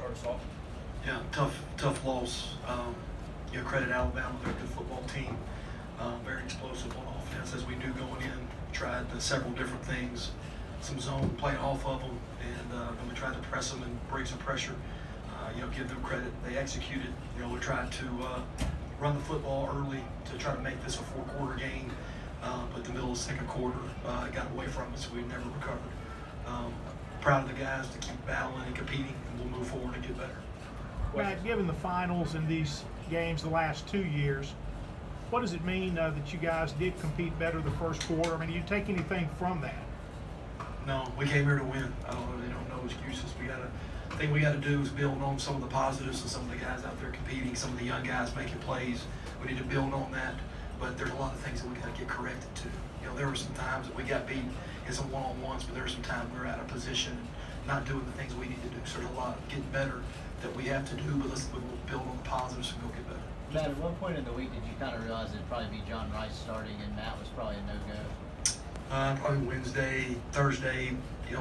start us off. Yeah, tough loss. Credit Alabama, they're a good football team. Very explosive on offense, as we knew going in. Tried several different things, some zone, played off of them, and then we tried to press them and bring some pressure. Give them credit. They executed. We tried to run the football early to try to make this a four-quarter game, but the middle of the second quarter got away from us. We never recovered. Proud of the guys to keep battling and competing, and we'll move forward and get better. Matt, given the finals in these games the last 2 years, what does it mean that you guys did compete better the first quarter? I mean, do you take anything from that? No, we came here to win. I don't know excuses. The thing we got to do is build on some of the positives and some of the guys out there competing, some of the young guys making plays. We need to build on that, but there's a lot of things that we got to get corrected to. There were some times that we got beat in some one-on-ones, but there were some times we were out of position and not doing the things we need to do. So there's a lot of getting better that we have to do, but we'll build on the positives and go get better. Matt, at one point in the week, did you kind of realize it'd probably be John Rice starting and Matt was probably a no-go? Probably Wednesday, Thursday. We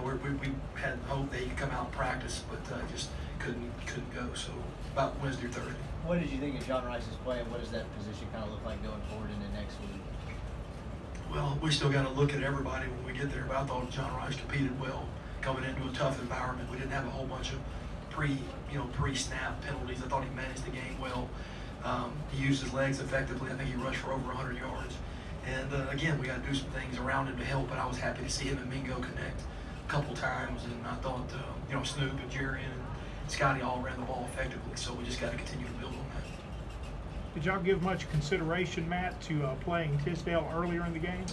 had hope that he could come out and practice, but just couldn't go. So about Wednesday or Thursday. What did you think of John Rice's play, and what does that position kind of look like going forward into next week? Well, we still got to look at everybody when we get there, but I thought John Rice competed well coming into a tough environment. We didn't have a whole bunch of pre-snap penalties. I thought he managed the game well. He used his legs effectively. I think he rushed for over 100 yards. And again, we got to do some things around him to help, but I was happy to see him and Mingo connect a couple times. And I thought, Snoop and Jerry and Scotty all ran the ball effectively. So we just got to continue to build on that. Did y'all give much consideration, Matt, to playing Tisdale earlier in the game?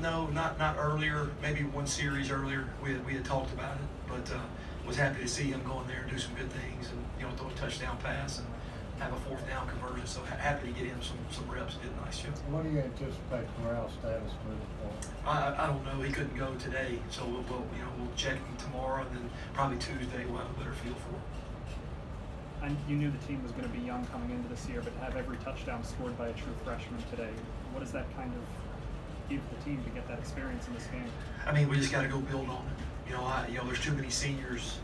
No, not earlier. Maybe one series earlier. We had talked about it, but was happy to see him go in there and do some good things and throw a touchdown pass and have a fourth down conversion. So happy to get him some reps. Did a nice job. What do you anticipate Corral's status moving forward? I don't know. He couldn't go today, so we'll check him tomorrow, and then probably Tuesday we'll have a better feel for him. And you knew the team was going to be young coming into this year, but to have every touchdown scored by a true freshman today, what does that kind of give the team to get that experience in this game? I mean, we just got to go build on it. There's too many seniors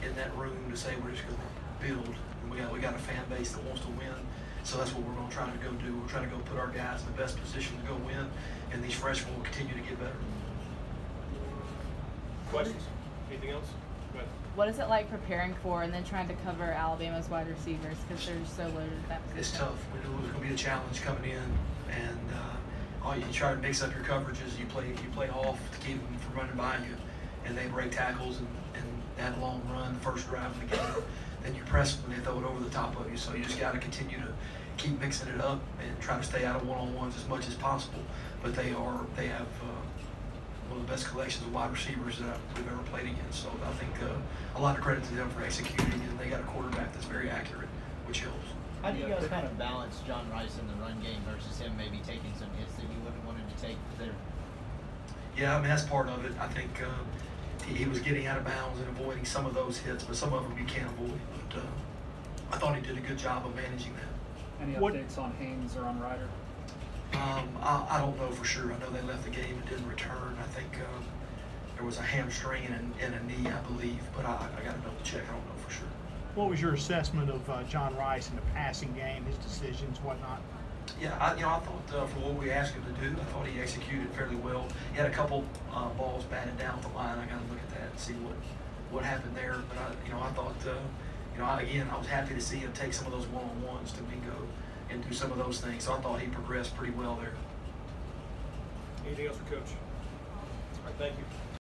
in that room to say we're just going to build. And we got a fan base that wants to win, so that's what we're going to try to go do. We're trying to go put our guys in the best position to go win, and these freshmen will continue to get better. Questions? Anything else? Go ahead. What is it like preparing for and then trying to cover Alabama's wide receivers because they're so loaded at that position? It's tough. We knew it was going to be a challenge coming in, and you try to mix up your coverages. You play off to keep them from running by you, and they break tackles and that long run, the first drive of the game. Then you press them and they throw it over the top of you. So you just got to continue to keep mixing it up and try to stay out of one-on-ones as much as possible. But they have one of the best collections of wide receivers that we've ever played against. So I think a lot of credit to them for executing, and they got a quarterback that's very accurate, which helps. How do you guys kind of balance John Rice in the run game versus him maybe taking some hits that you wouldn't want him to take there? Yeah, I mean, that's part of it. I think he was getting out of bounds and avoiding some of those hits, but some of them you can't avoid. But I thought he did a good job of managing that. Any updates on Haynes or on Ryder? I don't know for sure. I know they left the game and didn't return. I think there was a hamstring and a knee, I believe, but I got to double check. I don't know for sure. What was your assessment of John Rice in the passing game, his decisions, whatnot? Yeah, I thought for what we asked him to do, I thought he executed fairly well. He had a couple balls batted down the line. I got to look at that and see what happened there. But I thought, again, I was happy to see him take some of those one-on-ones to Mingo and do some of those things. So I thought he progressed pretty well there. Anything else for Coach? All right, thank you.